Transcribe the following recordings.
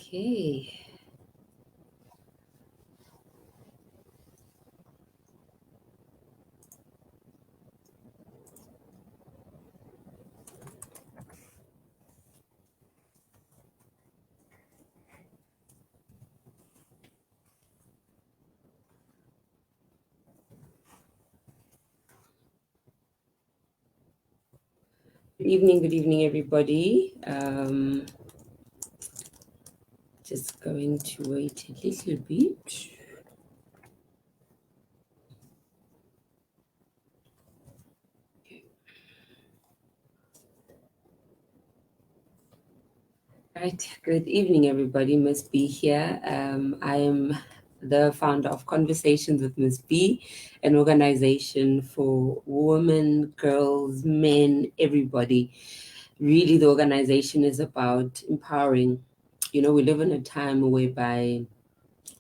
Okay. Good evening, everybody. Just going to wait a little bit. Right. Good evening, everybody. Miss B here. I am the founder of Conversations with Miss B, an organization for women, girls, men, everybody. Really, the organization is about empowering. We live in a time whereby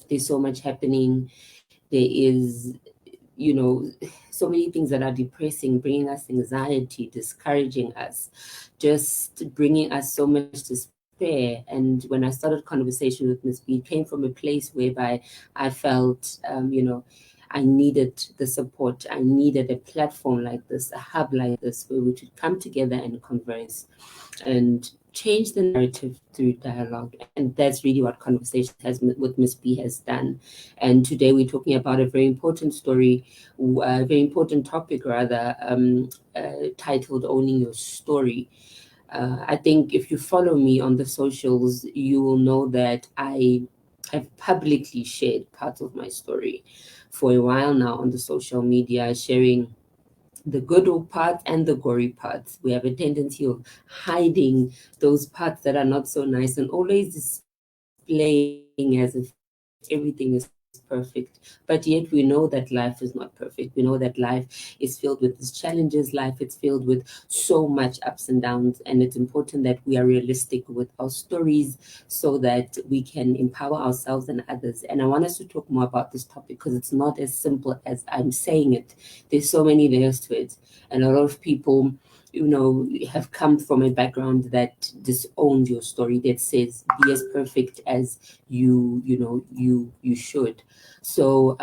there's so much happening. There is, you know, so many things that are depressing, bringing us anxiety, discouraging us, just bringing us so much despair. And when I started conversation with Miss B, it came from a place whereby I felt, I needed the support. I needed a platform like this, a hub like this, where we could come together and converse and change the narrative through dialogue. And that's really what Conversation has with Miss B has done. And today we're talking about a very important story, a very important topic rather, titled Owning Your Story. I think if you follow me on the socials, you will know that I have publicly shared parts of my story for a while now on the social media, sharing the good parts and the gory parts. We have a tendency of hiding those parts that are not so nice and always displaying as if everything is perfect. But yet we know that life is not perfect. We know that life is filled with these challenges. Life is filled with so much ups and downs. And it's important that we are realistic with our stories so that we can empower ourselves and others. And I want us to talk more about this topic because it's not as simple as I'm saying it. There's so many layers to it. And a lot of people have come from a background that disowns your story, that says be as perfect as you should. So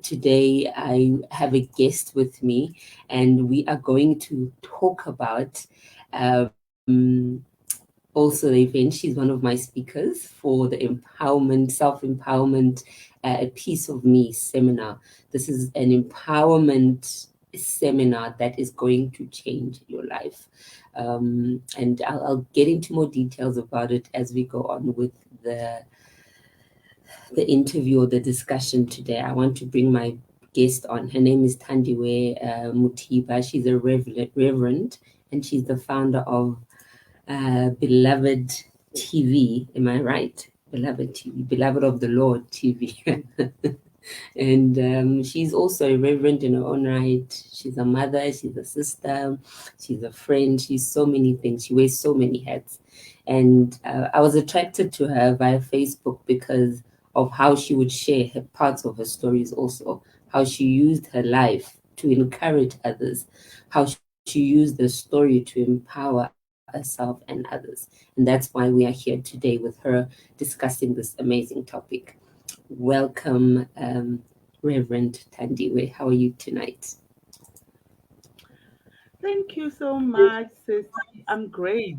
today I have a guest with me, and we are going to talk about also the event. She's one of my speakers for the empowerment, self-empowerment, a piece of me seminar. This is an empowerment seminar that is going to change your life. And I'll get into more details about it as we go on with the interview or the discussion today. I want to bring my guest on. Her name is Thandiwe Mothiba. She's a reverend, and she's the founder of Beloved TV. Am I right? Beloved TV, Beloved of the Lord TV. And she's also a reverend in her own right. She's a mother, she's a sister, she's a friend, she's so many things. She wears so many hats. And I was attracted to her via Facebook because of how she would share her parts of her stories also, how she used her life to encourage others, how she used the story to empower herself and others. And that's why we are here today with her discussing this amazing topic. Welcome, Reverend Thandiwe. How are you tonight? Thank you so much, sis. I'm great.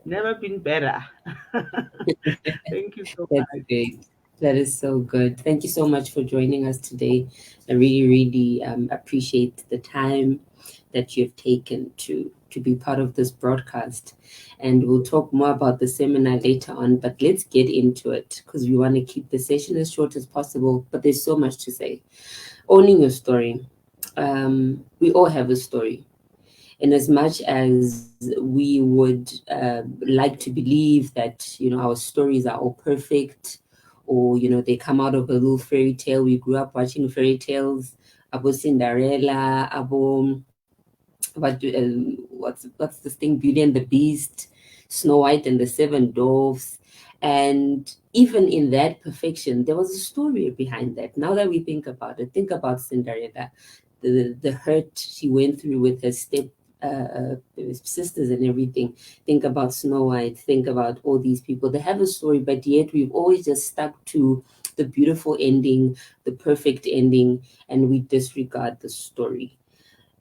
Never been better. Thank you so That's much. great. That is so good. Thank you so much for joining us today. I really, really appreciate the time that you've taken to be part of this broadcast. And we'll talk more about the seminar later on, but let's get into it because we want to keep the session as short as possible, but there's so much to say. Owning your story. We all have a story. And as much as we would like to believe that our stories are all perfect, or they come out of a little fairy tale. We grew up watching fairy tales, about Cinderella, about what's this thing, Beauty and the Beast, Snow White and the Seven Dwarfs. And even in that perfection, there was a story behind that. Now that we think about it, think about Cinderella, the hurt she went through with her sisters and everything. Think about Snow White, think about all these people. They have a story, but yet we've always just stuck to the beautiful ending, the perfect ending, and we disregard the story.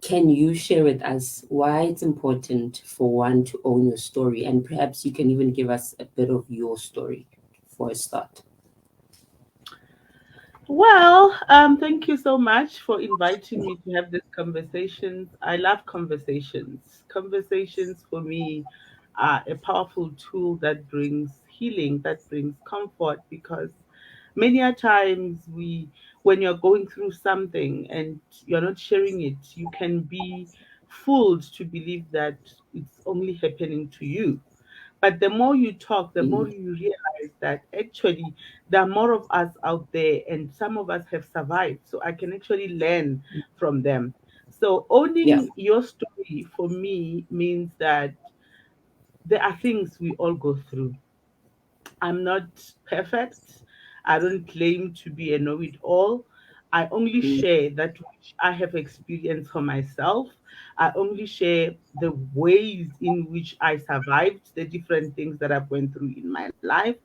Can you share with us why it's important for one to own your story? And perhaps you can even give us a bit of your story for a start. Well, thank you so much for inviting me to have these conversations. I love conversations. Conversations for me are a powerful tool that brings healing, that brings comfort, because many a times when you're going through something and you're not sharing it, you can be fooled to believe that it's only happening to you. But the more you talk, the more Mm. you realize that actually there are more of us out there, and some of us have survived. So I can actually learn from them. So Yeah. owning your story for me means that there are things we all go through. I'm not perfect. I don't claim to be a know it all. I only Mm. share that which I have experienced for myself. I only share the ways in which I survived the different things that I've went through in my life.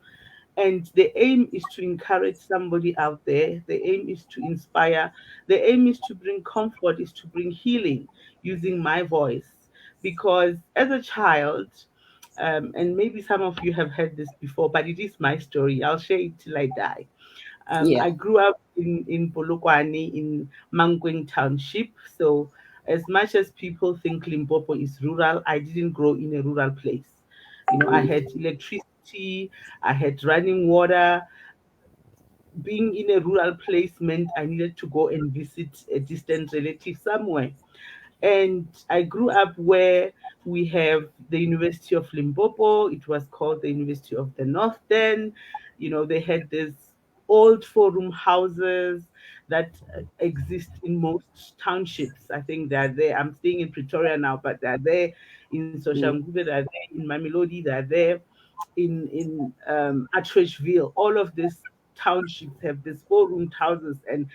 And the aim is to encourage somebody out there. The aim is to inspire. The aim is to bring comfort, is to bring healing using my voice. Because as a child, and maybe some of you have heard this before, but it is my story. I'll share it till I die. Yeah. I grew up in Polokwane in Mankweng Township. So, as much as people think Limpopo is rural, I didn't grow in a rural place. You know, I Mm. had electricity, I had running water. Being in a rural place meant I needed to go and visit a distant relative somewhere. And I grew up where we have the University of Limpopo. It was called the University of the North then. You know, they had these old four-room houses that exist in most townships. I think they're there. I'm staying in Pretoria now, but they're there in Mm. Soshanguve, they're there in Mamelodi, they're there in Atteridgeville. All of these townships have these four-room houses, and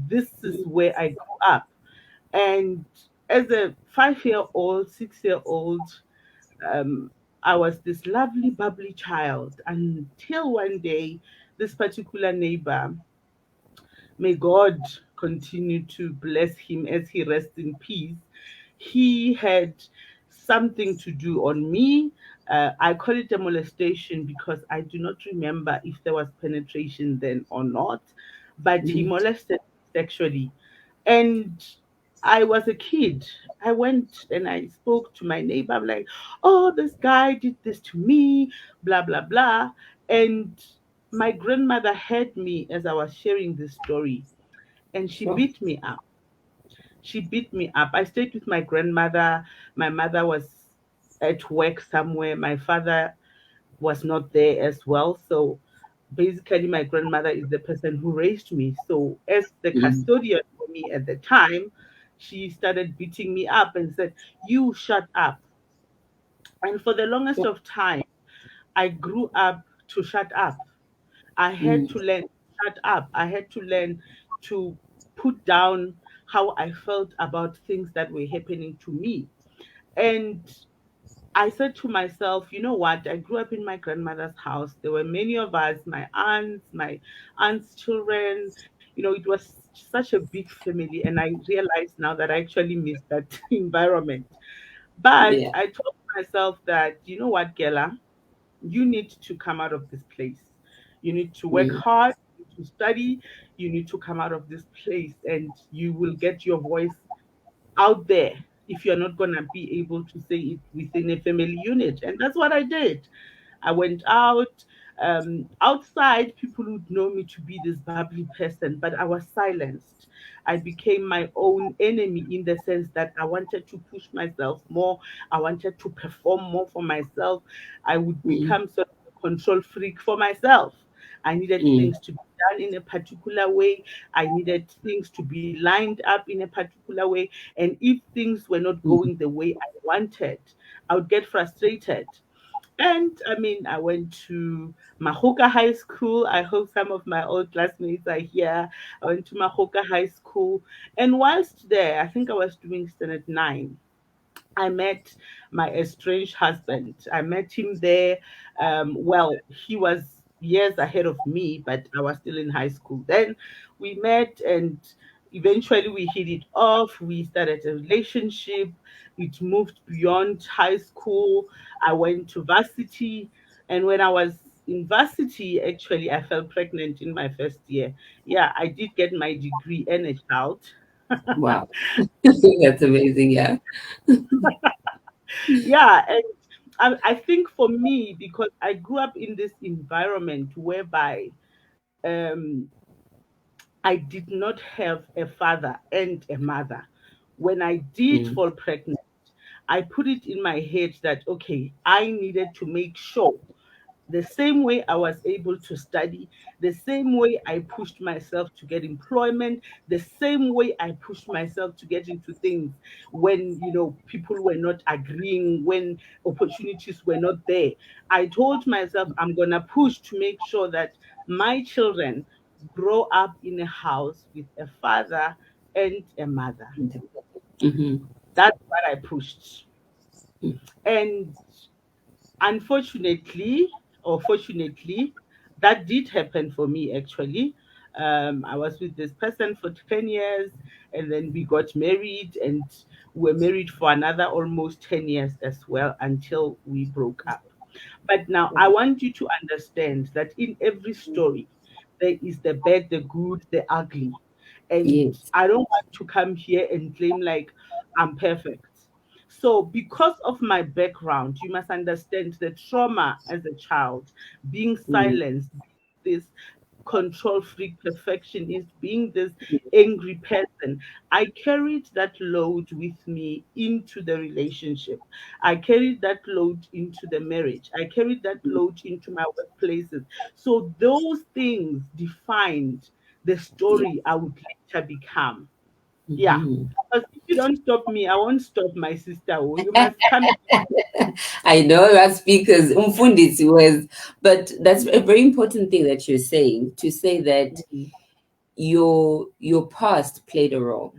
this is where I grew up. And as a 5 year old, 6 year old, um, I was this lovely, bubbly child until one day, this particular neighbor, may God continue to bless him as he rests in peace, he had something to do on me. I call it a molestation because I do not remember if there was penetration then or not, but he Mm. molested me sexually. And I was a kid. I went and I spoke to my neighbor. I'm like, oh, this guy did this to me, blah, blah, blah. And my grandmother heard me as I was sharing this story, and she Sure. beat me up. She beat me up. I stayed with my grandmother. My mother was at work somewhere. My father was not there as well. So basically, my grandmother is the person who raised me. So, as the Mm. custodian for me at the time, she started beating me up and said, "You shut up." And for the longest Sure. of time, I grew up to shut up. I had Mm. to learn to shut up. I had to learn to put down how I felt about things that were happening to me. And I said to myself, you know what? I grew up in my grandmother's house. There were many of us, my aunt's children. You know, it was such a big family. And I realized now that I actually miss that environment. But Yeah. I told myself that, you know what, Gela? You need to come out of this place. You need to work Mm. hard, you need to study, you need to come out of this place, and you will get your voice out there if you're not going to be able to say it within a family unit. And that's what I did. I went out. Outside, people would know me to be this bubbly person, but I was silenced. I became my own enemy in the sense that I wanted to push myself more. I wanted to perform more for myself. I would Mm. become sort of a control freak for myself. I needed Mm. things to be done in a particular way. I needed things to be lined up in a particular way. And if things were not Mm. going the way I wanted, I would get frustrated. And I mean, I went to Mahoka High School. I hope some of my old classmates are here. I went to Mahoka High School. And whilst there, I think I was doing standard 9. I met my estranged husband. I met him there. Well, he was years ahead of me, but I was still in high school. Then we met, and eventually we hit it off. We started a relationship. It moved beyond high school. I went to varsity. And when I was in varsity, actually, I fell pregnant in my first year. Yeah, I did get my degree and a child. Wow. That's amazing. Yeah. Yeah, and I think for me, because I grew up in this environment whereby um, I did not have a father and a mother. When I did Mm, fall pregnant, I put it in my head that, okay, I needed to make sure the same way I was able to study, the same way I pushed myself to get employment, the same way I pushed myself to get into things when, people were not agreeing, when opportunities were not there. I told myself I'm going to push to make sure that my children grow up in a house with a father and a mother. mm-hmm. That's what I pushed. And unfortunately, or fortunately, that did happen for me actually. I was with this person for 10 years, and then we got married, and we were married for another almost 10 years as well until we broke up. But now I want you to understand that in every story, there is the bad, the good, the ugly. And Yes. I don't want to come here and claim like I'm perfect. So, because of my background, you must understand the trauma as a child, being Mm, silenced, this control freak perfectionist, being this angry person. I carried that load with me into the relationship. I carried that load into the marriage. I carried that load into my workplaces. So those things defined the yeah. story I would later become. Yeah. Mm-hmm. Because if you don't stop me, I won't stop my sister. Oh, you must come. I know that speakers umfundisi was, but that's a very important thing that you're saying, to say that your past played a role.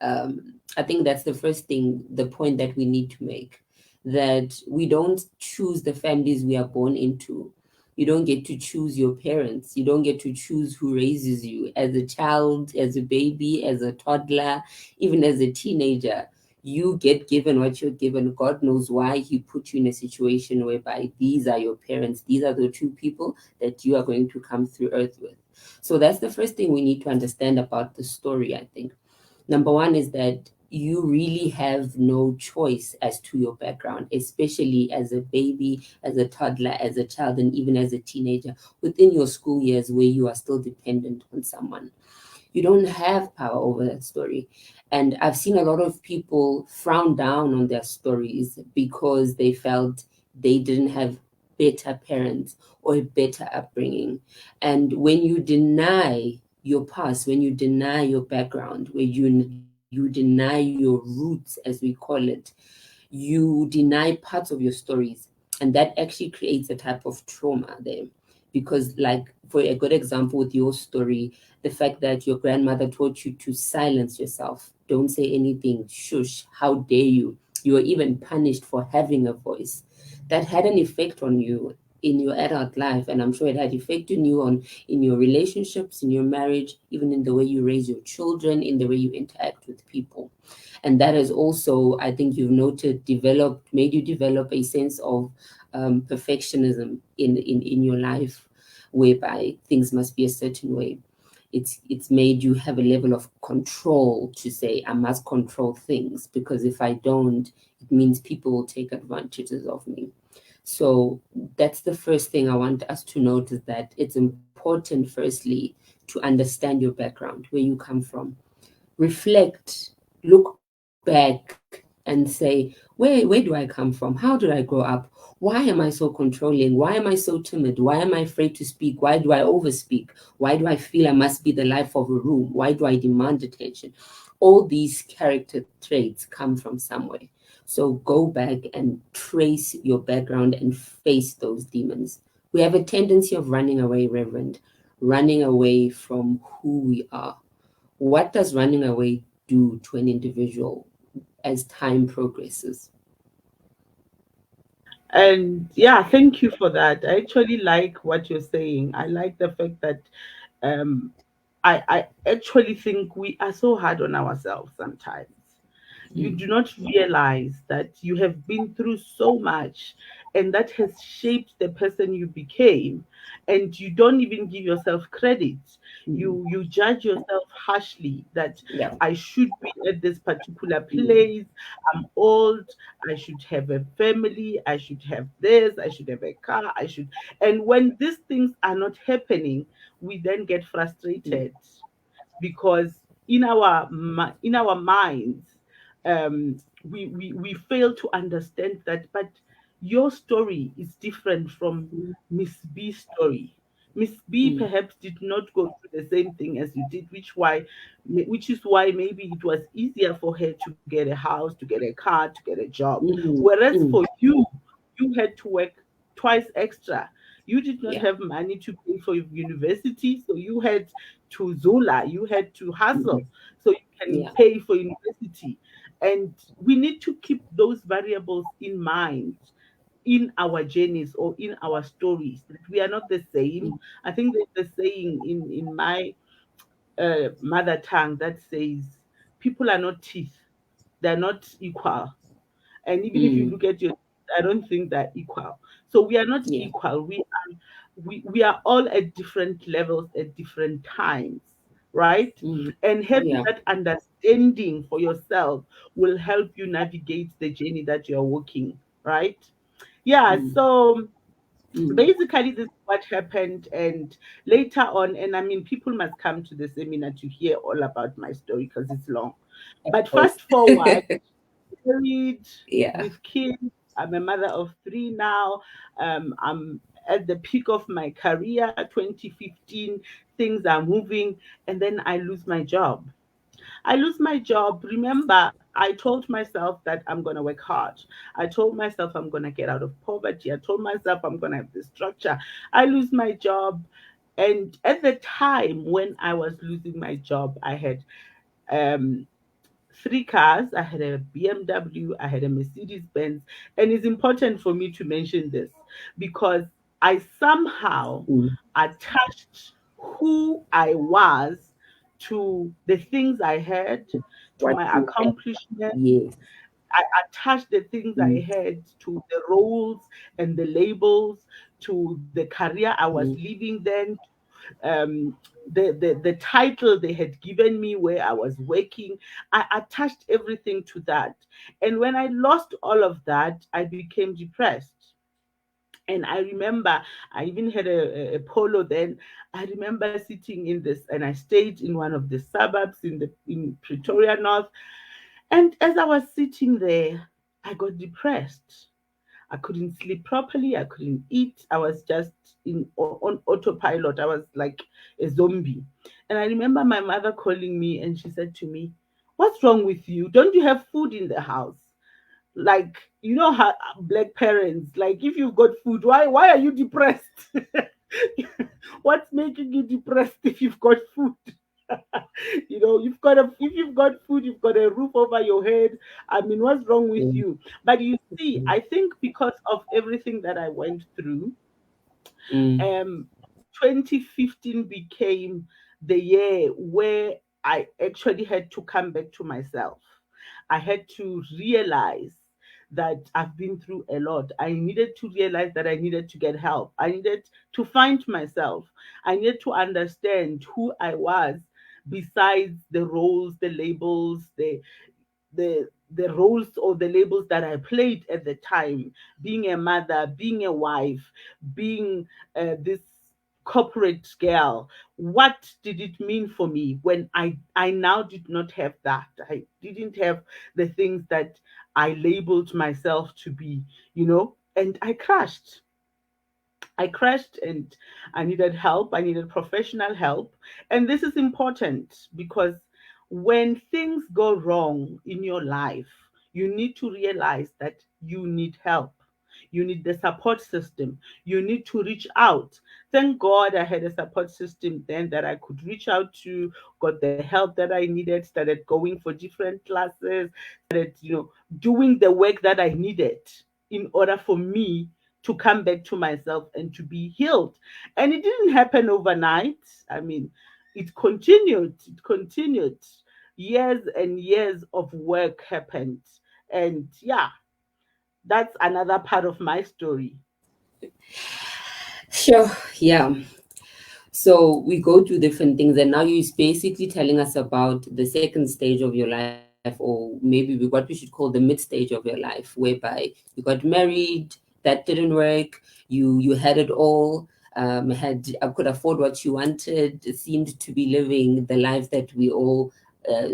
I think that's the first thing, the point that we need to make, that we don't choose the families we are born into. You don't get to choose your parents. You don't get to choose who raises you as a child, as a baby, as a toddler, even as a teenager. You get given what you're given. God knows why He put you in a situation whereby these are your parents. These are the two people that you are going to come through earth with. So that's the first thing we need to understand about the story, I think. Number one is that you really have no choice as to your background, especially as a baby, as a toddler, as a child, and even as a teenager, within your school years where you are still dependent on someone. You don't have power over that story. And I've seen a lot of people frown down on their stories because they felt they didn't have better parents or a better upbringing. And when you deny your past, when you deny your background, where you deny your roots, as we call it, you deny parts of your stories, and that actually creates a type of trauma there. Because, like, for a good example with your story, the fact that your grandmother taught you to silence yourself, don't say anything, shush, how dare you, you were even punished for having a voice, that had an effect on you in your adult life. And I'm sure it had effect on you on in your relationships, in your marriage, even in the way you raise your children, in the way you interact with people. And that has also, I think you've noted, developed, made you develop a sense of perfectionism in your life, whereby things must be a certain way. It's made you have a level of control to say, I must control things, because if I don't, it means people will take advantages of me. So that's the first thing I want us to note, is that it's important, firstly, to understand your background, where you come from. Reflect, look back, and say, where do I come from? How did I grow up? Why am I so controlling? Why am I so timid? Why am I afraid to speak? Why do I overspeak? Why do I feel I must be the life of a room? Why do I demand attention? All these character traits come from somewhere. So go back and trace your background and face those demons. We have a tendency of running away, Reverend, running away from who we are. What does running away do to an individual? as time progresses. And yeah, thank you for that. I actually like what you're saying. I like the fact that um, I actually think we are so hard on ourselves sometimes. You Mm, do not realize that you have been through so much and that has shaped the person you became, and you don't even give yourself credit. mm, You judge yourself harshly that yeah. I should be at this particular Mm, place. I'm old. I should have a family. I should have this. I should have a car. I should. And when these things are not happening, we then get mm, frustrated because in our minds, we fail to understand that. But your story is different from mm, Miss B's story. Miss B mm, perhaps did not go through the same thing as you did, which is why maybe it was easier for her to get a house, to get a car, to get a job. mm, Whereas for mm, you, you had to work twice extra. You did not yeah. have money to pay for your university, so you had to Zola, you had to Mhm, hustle so you can yeah. pay for university. And we need to keep those variables in mind in our journeys or in our stories, that we are not the same. Mm, I think there's a saying in my mother tongue that says people are not teeth, they're not equal. And even if you mm, look at your, I don't think they're equal. So we are not yeah. equal. We are all at different levels at different times, right? Mm, And having yeah. that understanding for yourself will help you navigate the journey that you're walking, right? Yeah, Mm, so mm, basically this is what happened. And later on, and I mean, people must come to the seminar to hear all about my story because it's long. of But course. fast forward, married Yeah. with kids. I'm a mother of three now. I'm at the peak of my career, 2015. Things are moving, and then I lose my job. I lose my job. Remember, I told myself that I'm going to work hard. I told myself I'm going to get out of poverty. I told myself I'm going to have the structure. I lose my job. And at the time when I was losing my job, I had um, three cars. I had a BMW, I had a Mercedes Benz. And it's important for me to mention this because I somehow Mm, attached who I was to the things I had, to what my you have. accomplishments. Yes. I attached the things I Mm, had to the roles and the labels, to the career I was mm, living then, um, the title they had given me where I was working. I attached everything to that. And when I lost all of that, I became depressed. And I remember I even had a polo then. I remember sitting in this, and I stayed in one of the suburbs in Pretoria North. And as I was sitting there, I got depressed. I couldn't sleep properly. I couldn't eat. I was just on autopilot. I was like a zombie. And I remember my mother calling me, and she said to me, "What's wrong with you? Don't you have food in the house?" Like, you know how black parents, like, if you've got food, why are you depressed? What's making you depressed if you've got food? If you've got food, you've got a roof over your head. I mean, what's wrong with mm, you? But you see, mm, I think because of everything that I went through, mm, um 2015 became the year where I actually had to come back to myself. I had to realize that I've been through a lot. I needed to realize that I needed to get help. I needed to find myself. I needed to understand who I was besides the roles, the labels, the roles or the labels that I played at the time, being a mother, being a wife, being this corporate girl. What did it mean for me when I now did not have that? I didn't have the things that I labeled myself to be, and I crashed and I needed help. I needed professional help. And this is important because when things go wrong in your life, you need to realize that you need help. You need the support system. You need to reach out. Thank God I had a support system then that I could reach out to, got the help that I needed, started going for different classes, started, doing the work that I needed in order for me to come back to myself and to be healed. And it didn't happen overnight. I mean, it continued. Years and years of work happened. And yeah, that's another part of my story. Sure. Yeah. So we go through different things, and now you're basically telling us about the second stage of your life, or maybe what we should call the mid stage of your life, whereby you got married, that didn't work, you had it all, could afford what you wanted, seemed to be living the life that we all uh,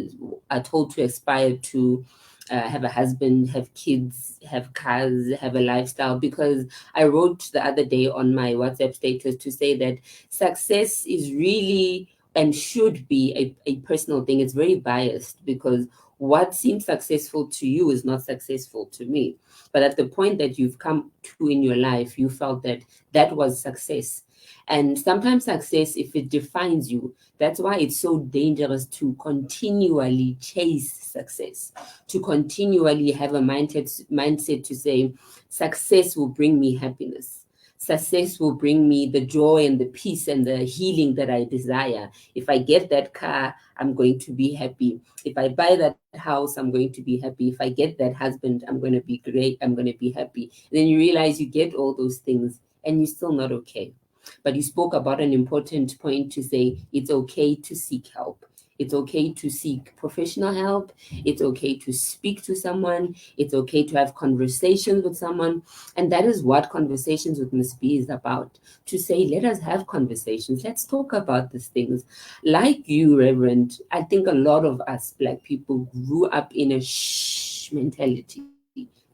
are told to aspire to. Have a husband, have kids, have cars, have a lifestyle. Because I wrote the other day on my WhatsApp status to say that success is really and should be a personal thing. It's very biased because what seems successful to you is not successful to me. But at the point that you've come to in your life, you felt that that was success. And sometimes success, if it defines you, that's why it's so dangerous to continually chase success, to continually have a mindset to say, success will bring me happiness. Success will bring me the joy and the peace and the healing that I desire. If I get that car, I'm going to be happy. If I buy that house, I'm going to be happy. If I get that husband, I'm going to be great. I'm going to be happy. Then you realize you get all those things and you're still not okay. But you spoke about an important point to say it's okay to seek help. It's okay to seek professional help. It's okay to speak to someone. It's okay to have conversations with someone. And that is what Conversations with Miss B is about. To say, let us have conversations. Let's talk about these things. Like you, Reverend, I think a lot of us Black people grew up in a shh mentality.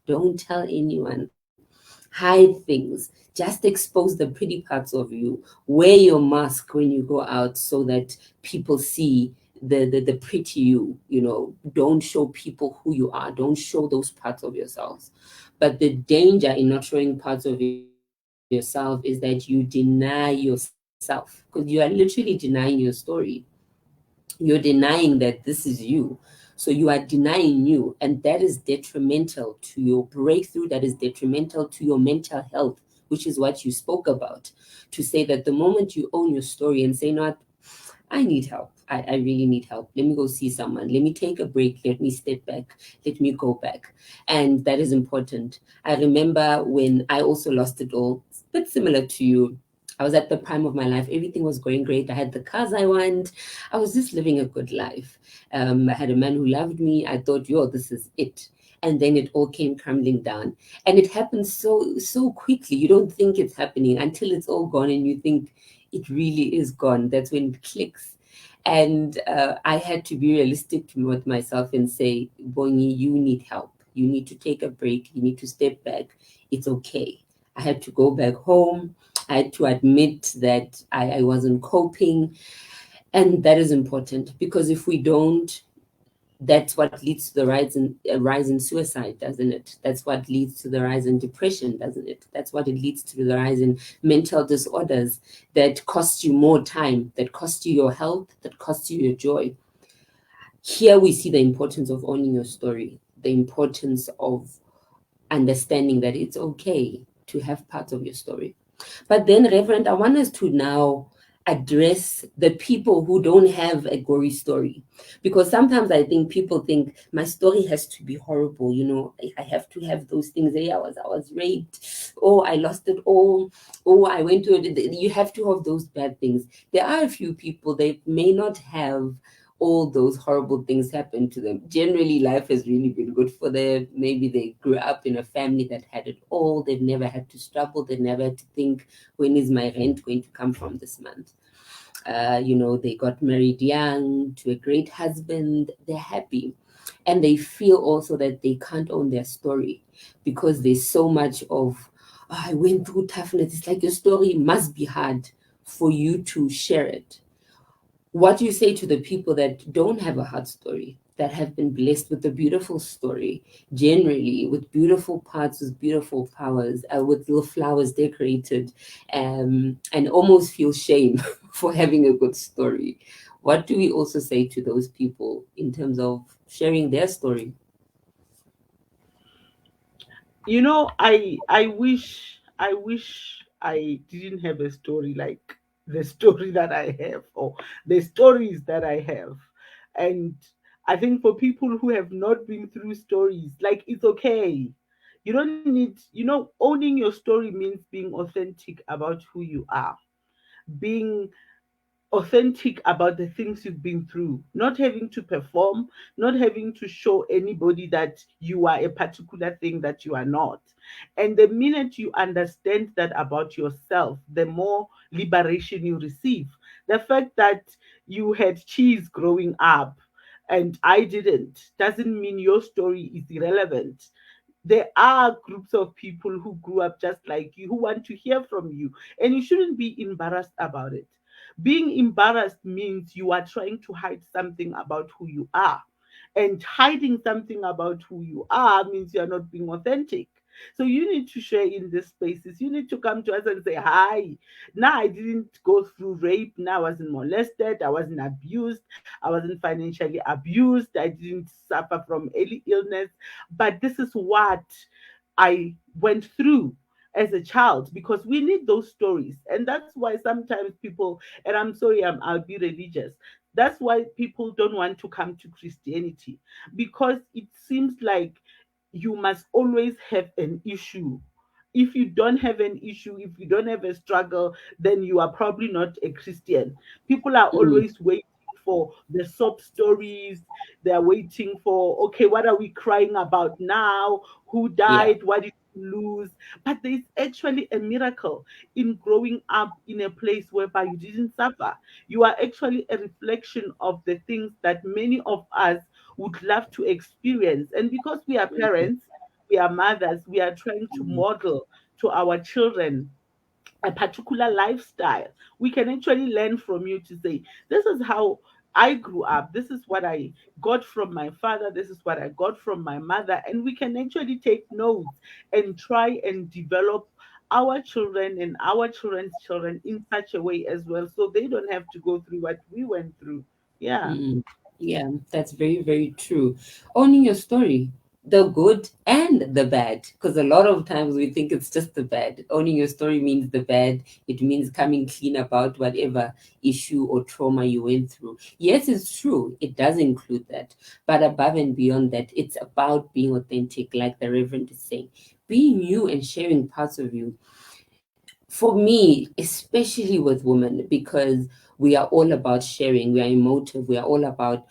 Don't tell anyone. Hide things. Just expose the pretty parts of you. Wear your mask when you go out so that people see the pretty you. Don't show people who you are. Don't show those parts of yourselves. But the danger in not showing parts of yourself is that you deny yourself, because you are literally denying your story. You're denying that this is you. So you are denying you, and that is detrimental to your breakthrough. That is detrimental to your mental health, which is what you spoke about. To say that the moment you own your story and say, "No, I need help. I really need help. Let me go see someone. Let me take a break. Let me step back. Let me go back." And that is important. I remember when I also lost it all, but similar to you. I was at the prime of my life. Everything was going great. I had the cars I want. I was just living a good life. I had a man who loved me. I thought, yo, this is it. And then it all came crumbling down. And it happens so quickly. You don't think it's happening until it's all gone and you think it really is gone. That's when it clicks. And I had to be realistic with myself and say, Bongi, you need help. You need to take a break. You need to step back. It's okay. I had to go back home. I had to admit that I wasn't coping. And that is important because if we don't, that's what leads to the rise in suicide, doesn't it? That's what leads to the rise in depression, doesn't it? That's what it leads to the rise in mental disorders that cost you more time, that cost you your health, that cost you your joy. Here we see the importance of owning your story, the importance of understanding that it's okay to have parts of your story. But then, Reverend, I want us to now address the people who don't have a gory story. Because sometimes I think people think my story has to be horrible. I have to have those things. Hey, I was raped. Oh, I lost it all. Oh, I went to it. You have to have those bad things. There are a few people that may not have all those horrible things happen to them. Generally, life has really been good for them. Maybe they grew up in a family that had it all. They've never had to struggle. They've never had to think, when is my rent going to come from this month? They got married young to a great husband. They're happy. And they feel also that they can't own their story because there's so much of, "Oh, I went through toughness." It's like your story must be hard for you to share it. What do you say to the people that don't have a hard story? that have been blessed with a beautiful story, generally with beautiful parts, with beautiful powers, with little flowers decorated, and almost feel shame for having a good story. What do we also say to those people in terms of sharing their story? I wish I didn't have a story like the story that I have, or the stories that I have. And I think for people who have not been through stories, like, it's okay. You don't need, owning your story means being authentic about who you are, being authentic about the things you've been through, not having to perform, not having to show anybody that you are a particular thing that you are not. And the minute you understand that about yourself, the more liberation you receive. The fact that you had cheese growing up and I didn't doesn't mean your story is irrelevant. There are groups of people who grew up just like you who want to hear from you, and you shouldn't be embarrassed about it. Being embarrassed means you are trying to hide something about who you are. And hiding something about who you are means you're not being authentic. So you need to share in these spaces. You need to come to us and say, hi. Now, I didn't go through rape. Now, I wasn't molested. I wasn't abused. I wasn't financially abused. I didn't suffer from any illness. But this is what I went through as a child, because we need those stories. And that's why sometimes people, and I'm sorry, I'll be religious. That's why people don't want to come to Christianity, because it seems like you must always have an issue. If you don't have an issue, if you don't have a struggle, then you are probably not a Christian. People are Mm, always waiting for the sob stories. They're waiting for, okay, what are we crying about now? Who yeah. died? What did you lose? But there's actually a miracle in growing up in a place whereby you didn't suffer. You are actually a reflection of the things that many of us would love to experience. And because we are parents, we are mothers, we are trying to Mm, model to our children a particular lifestyle. We can actually learn from you to say, this is how I grew up. This is what I got from my father. This is what I got from my mother. And we can actually take notes and try and develop our children and our children's children in such a way as well, so they don't have to go through what we went through. Yeah. mm. Yeah, that's very, very true. Owning your story, the good and the bad, because a lot of times we think it's just the bad. Owning your story means the bad. It means coming clean about whatever issue or trauma you went through. Yes, it's true. It does include that. But above and beyond that, it's about being authentic, like the Reverend is saying. Being you and sharing parts of you, for me, especially with women, because we are all about sharing, we are emotive, we are all about,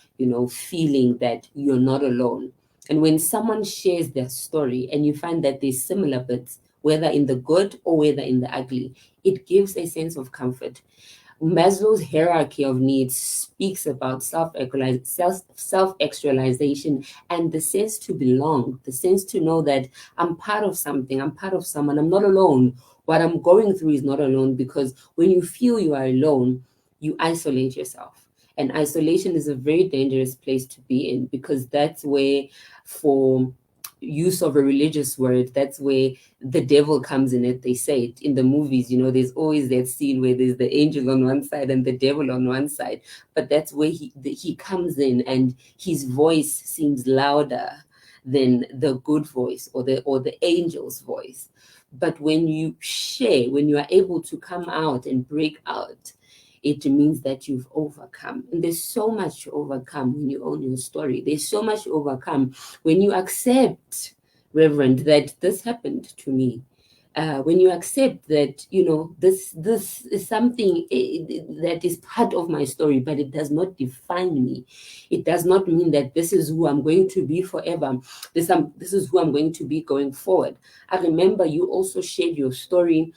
feeling that you're not alone. And when someone shares their story and you find that there's similar bits, whether in the good or whether in the ugly, it gives a sense of comfort. Maslow's hierarchy of needs speaks about self-actualization and the sense to belong, the sense to know that I'm part of something, I'm part of someone, I'm not alone. What I'm going through is not alone, because when you feel you are alone, you isolate yourself. And isolation is a very dangerous place to be in, because that's where, for use of a religious word, that's where the devil comes in it. They say it in the movies, there's always that scene where there's the angel on one side and the devil on one side. But that's where he comes in, and his voice seems louder than the good voice or the angel's voice. But when you share, when you are able to come out and break out, it means that you've overcome. And there's so much to overcome when you own your story. There's so much to overcome when you accept, Reverend, that this happened to me. When you accept that, this is something that is part of my story, but it does not define me. It does not mean that this is who I'm going to be forever. This is who I'm going to be going forward. I remember you also shared your story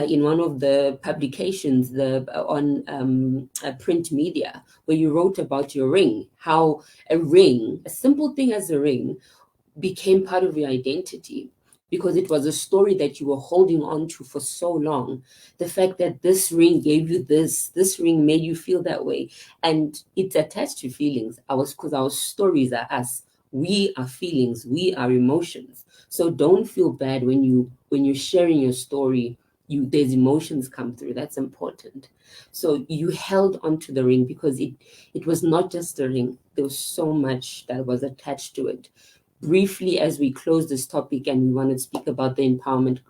in one of the publications, on print media, where you wrote about your ring, how a ring, a simple thing as a ring, became part of your identity. because it was a story that you were holding on to for so long. The fact that this ring gave you this ring made you feel that way, and it's attached to feelings. Because our stories are us. We are feelings. We are emotions. So don't feel bad when you're sharing your story. There's emotions come through. That's important. So you held onto the ring because it was not just a ring. There was so much that was attached to it. Briefly, as we close this topic and we want to speak about the empowerment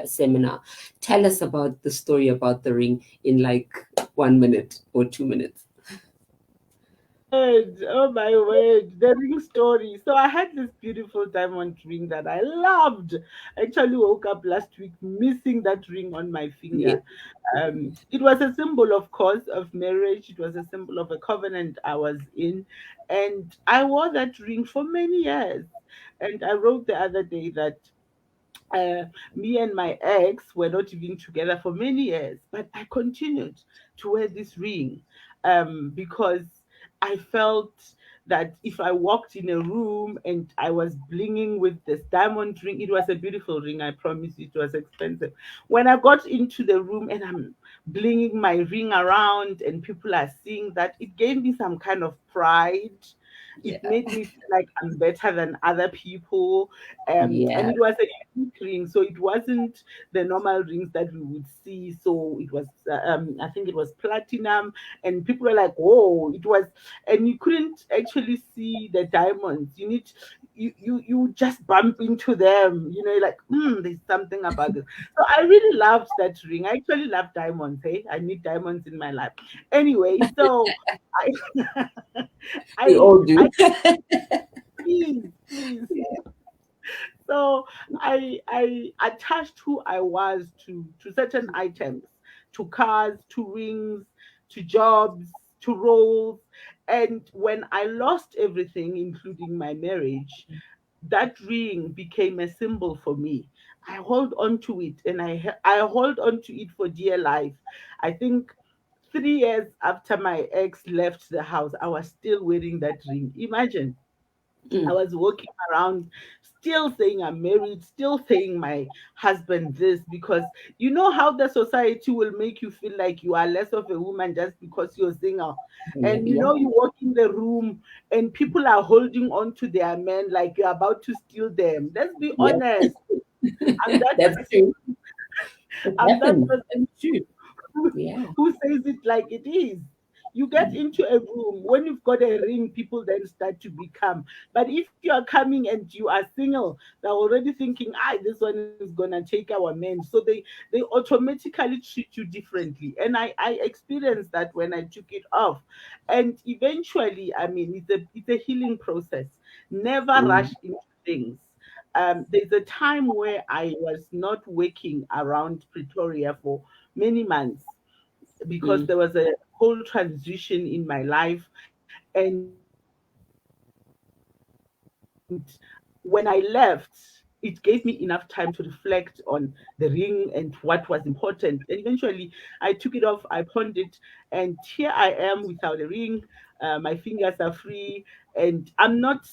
seminar, tell us about the story about the ring in like 1 minute or 2 minutes. Oh my word, the ring story. So I had this beautiful diamond ring that I loved. I actually woke up last week missing that ring on my Yeah, finger. It was a symbol, of course, of marriage. It was a symbol of a covenant I was in. And I wore that ring for many years. And I wrote the other day that uh, me and my ex were not even together for many years, but I continued to wear this ring because I felt that if I walked in a room and I was blinging with this diamond ring, it was a beautiful ring, I promise you, it was expensive. When I got into the room and I'm blinging my ring around and people are seeing that, it gave me some kind of pride. It yeah, made me feel like I'm better than other people. And yeah. it was a unique ring, so it wasn't the normal rings that we would see. So it was, I think it was platinum, and people were like, "Whoa!" It was, and you couldn't actually see the diamonds. You just bump into them. You know, like, there's something about this. So I really loved that ring. I actually love diamonds. Hey, I need diamonds in my life. Anyway, so I, We I, all do. I please. So I attached who I was to certain items, to cars, to rings, to jobs, to roles. And when I lost everything, including my marriage, that ring became a symbol for me. I hold on to it, and I hold on to it for dear life. I think 3 years after my ex left the house, I was still wearing that ring. Imagine. I Mm, was walking around still saying I'm married, still saying my husband this, because you know how the society will make you feel like you are less of a woman just because you're single. And you yeah, know, you walk in the room and people are holding on to their men like you're about to steal them. Let's be yeah. honest. I'm that That's person. true. It I'm that happens. person That's true. who Yeah. who says it like it is. You get into a room when you've got a ring, people then start to become. But if you are coming and you are single, they're already thinking, this one is gonna take our men. So they automatically treat you differently. And I experienced that when I took it off. And eventually, I mean, it's a healing process. Never Mm, rush into things. There's a time where I was not working around Pretoria for many months because mm, there was a whole transition in my life. And when I left, it gave me enough time to reflect on the ring and what was important. And eventually, I took it off, I pawned it, and here I am without a ring. My fingers are free, and I'm not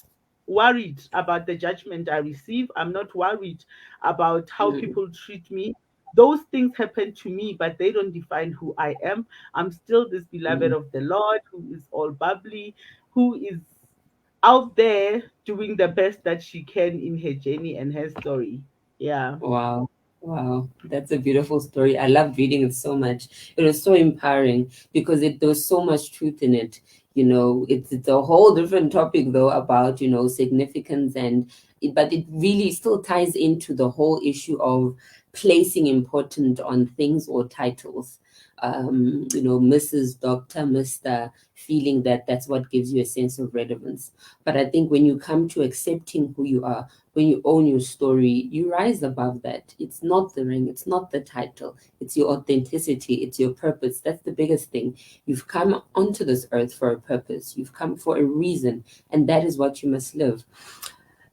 worried about the judgment I receive. I'm not worried about how mm, people treat me. Those things happen to me, but they don't define who I am. I'm still this beloved mm. of the Lord who is all bubbly, who is out there doing the best that she can in her journey and her story. Yeah. Wow. Wow. That's a beautiful story. I loved reading it so much. It was so empowering because there was so much truth in it. It's a whole different topic though about, significance but it really still ties into the whole issue of placing important on things or titles. Mrs. Doctor, Mr., feeling that that's what gives you a sense of relevance. But I think when you come to accepting who you are, when you own your story, you rise above that. It's not the ring, it's not the title, it's your authenticity, it's your purpose. That's the biggest thing. You've come onto this earth for a purpose, you've come for a reason, and that is what you must live.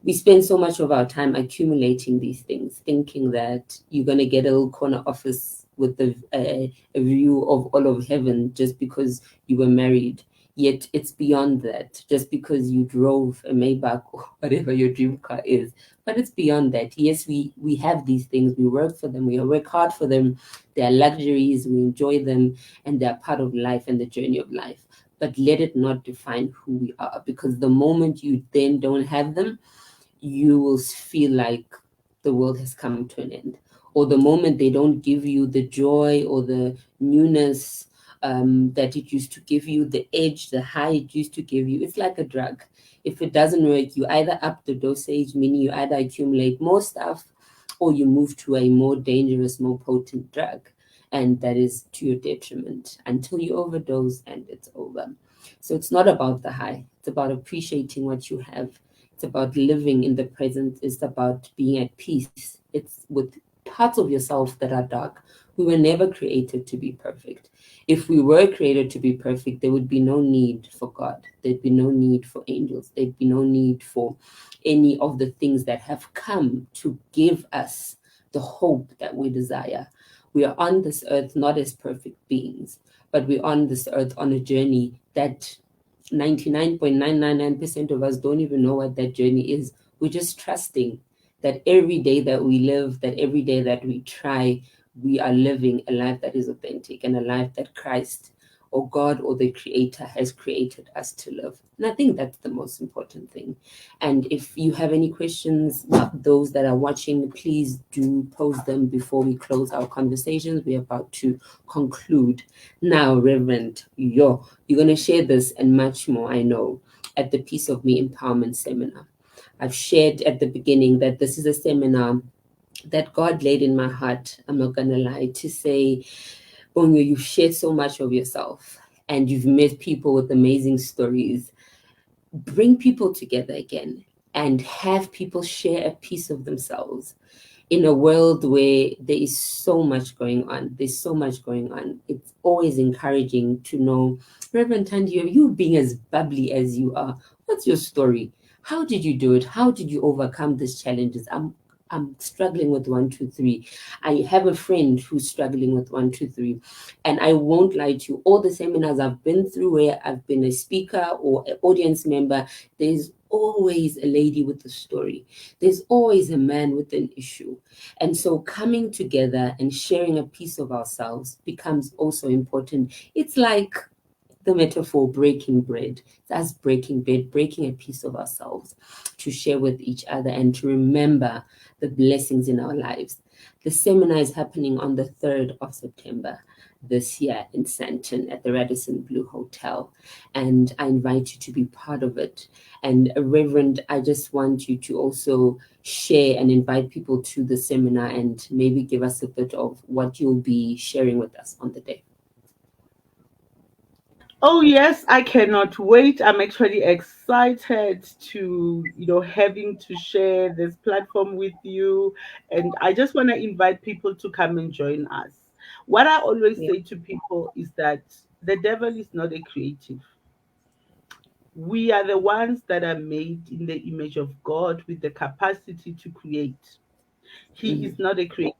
We spend so much of our time accumulating these things, thinking that you're going to get a little corner office with a view of all of heaven just because you were married. Yet it's beyond that. Just because you drove a Maybach or whatever your dream car is, But it's beyond that. Yes, we have these things, we work for them, we work hard for them. They are luxuries, we enjoy them, and they are part of life and the journey of life. But let it not define who we are, because the moment you then don't have them, you will feel like the world has come to an end. Or the moment they don't give you the joy or the newness that it used to give you, the edge, the high it used to give you, it's like a drug. If it doesn't work, you either up the dosage, meaning you either accumulate more stuff or you move to a more dangerous, more potent drug. And that is to your detriment until you overdose and it's over. So it's not about the high, it's about appreciating what you have. It's about living in the present. It's about being at peace. It's with parts of yourself that are dark. We were never created to be perfect. If we were created to be perfect, there would be no need for God. There'd be no need for angels. There'd be no need for any of the things that have come to give us the hope that we desire. We are on this earth not as perfect beings, but we're on this earth on a journey that 99.999% of us don't even know what that journey is. We're just trusting that every day that we live, that every day that we try, we are living a life that is authentic and a life that Christ or God or the Creator has created us to live. And I think that's the most important thing. And if you have any questions, those that are watching, please do pose them before we close our conversations. We're about to conclude. Now, Reverend, you're going to share this and much more, I know, at the Piece of Me Empowerment Seminar. I've shared at the beginning that this is a seminar that God laid in my heart, I'm not going to lie, to say, Onyo, you've shared so much of yourself and you've met people with amazing stories. Bring people together again and have people share a piece of themselves in a world where there is so much going on. There's so much going on. It's always encouraging to know, Reverend Thandiwe, you being as bubbly as you are, what's your story? How did you do it? How did you overcome these challenges? I'm struggling with one, two, three. I have a friend who's struggling with one, two, three. And I won't lie to you, all the seminars I've been through where I've been a speaker or an audience member, there's always a lady with a story. There's always a man with an issue. And so coming together and sharing a piece of ourselves becomes also important. It's like the metaphor breaking bread. It's us breaking bread, breaking a piece of ourselves to share with each other and to remember the blessings in our lives. The seminar is happening on the 3rd of September this year in Santon at the Radisson Blue Hotel. And I invite you to be part of it. And Reverend, I just want you to also share and invite people to the seminar and maybe give us a bit of what you'll be sharing with us on the day. Oh yes, I cannot wait. I'm actually excited to, having to share this platform with you. And I just want to invite people to come and join us. What I always Yeah. say to people is that the devil is not a creative. We are the ones that are made in the image of God with the capacity to create. He Mhm. is not a creative.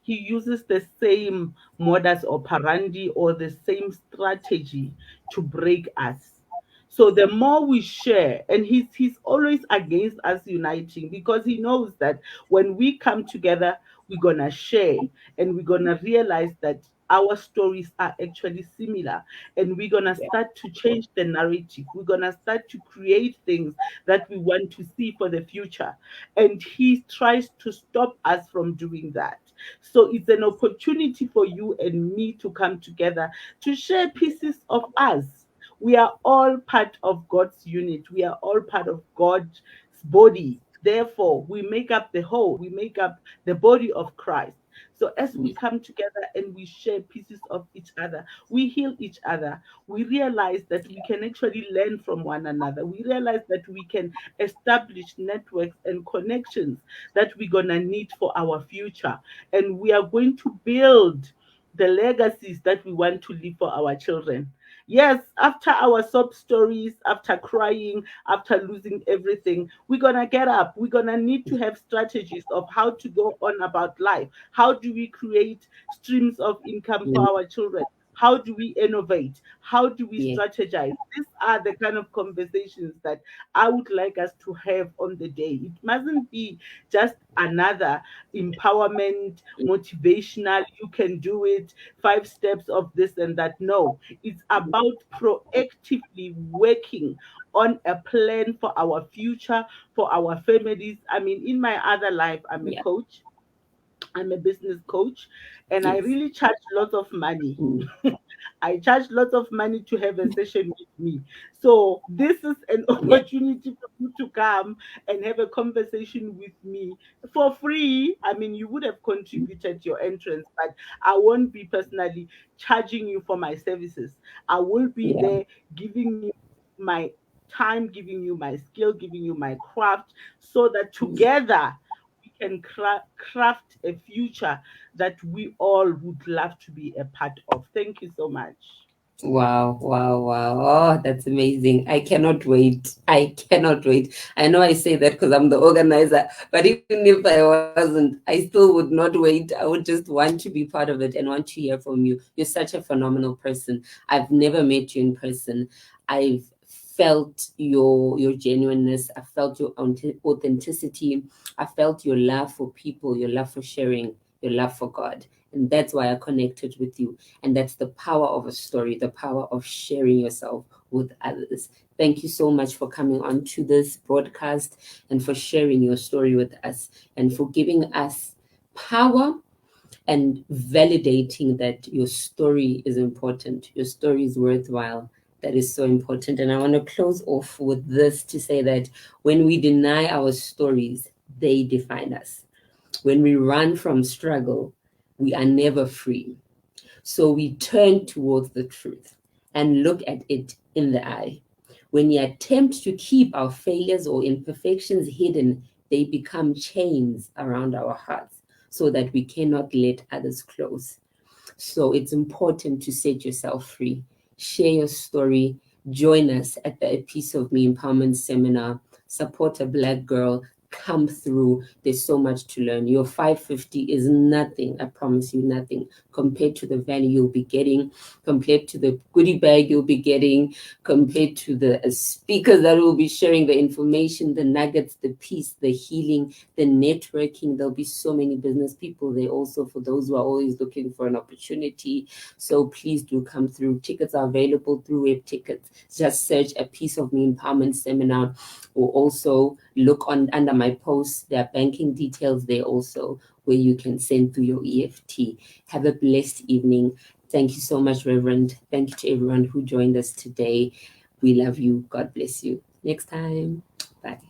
He uses the same modus operandi or the same strategy to break us. So the more we share, and he's always against us uniting because he knows that when we come together, we're gonna share and we're gonna realize that our stories are actually similar, and we're gonna Yeah. start to change the narrative. We're gonna start to create things that we want to see for the future, and he tries to stop us from doing that. So it's an opportunity for you and me to come together to share pieces of us. We are all part of God's unit. We are all part of God's body. Therefore, we make up the whole. We make up the body of Christ. So as we come together and we share pieces of each other, we heal each other. We realize that we can actually learn from one another. We realize that we can establish networks and connections that we're going to need for our future. And we are going to build the legacies that we want to leave for our children. Yes, after our sob stories, after crying, after losing everything, we're going to get up. We're going to need to have strategies of how to go on about life. How do we create streams of income for Mm. our children? How do we innovate? How do we Yeah. strategize? These are the kind of conversations that I would like us to have on the day. It mustn't be just another empowerment, motivational, you can do it, 5 steps of this and that. No, it's about proactively working on a plan for our future, for our families. I mean, in my other life, I'm a Yeah. coach, I'm a business coach, and I Yes. really charge lots of money. Mm. I charge lots of money to have a session with me. So this is an Yeah. opportunity for you to come and have a conversation with me for free. I mean, you would have contributed your entrance, but I won't be personally charging you for my services. I will be Yeah. there giving you my time, giving you my skill, giving you my craft, so that together we can craft a future that we all would love to be a part of. Thank you so much. Wow, wow, wow. Oh, that's amazing. I cannot wait. I cannot wait. I know I say that because I'm the organizer, but even if I wasn't, I still would not wait. I would just want to be part of it and want to hear from you. You're such a phenomenal person. I've never met you in person. I've felt your genuineness. I felt your authenticity. I felt your love for people, your love for sharing, your love for God. And that's why I connected with you. And that's the power of a story, the power of sharing yourself with others. Thank you so much for coming on to this broadcast and for sharing your story with us and for giving us power and validating that your story is important, your story is worthwhile. That is so important. And I want to close off with this to say that when we deny our stories, they define us. When we run from struggle, we are never free. So we turn towards the truth and look at it in the eye. When we attempt to keep our failures or imperfections hidden, they become chains around our hearts so that we cannot let others close. So it's important to set yourself free. Share your story. Join us at the A Piece of Me Empowerment Seminar. Support a Black girl. Come through. There's so much to learn. Your 550 is nothing. I promise you, nothing compared to the value you'll be getting, compared to the goodie bag you'll be getting, compared to the speakers that will be sharing the information, the nuggets, the peace, the healing, the networking. There'll be so many business people there also for those who are always looking for an opportunity. So please do come through. Tickets are available through web tickets. Just search A Piece of Me Empowerment Seminar, or also look on under my posts. There are banking details there also where you can send through your EFT. Have a blessed evening. Thank you so much, Reverend. Thank you to everyone who joined us today. We love you. God bless you. Next time. Bye.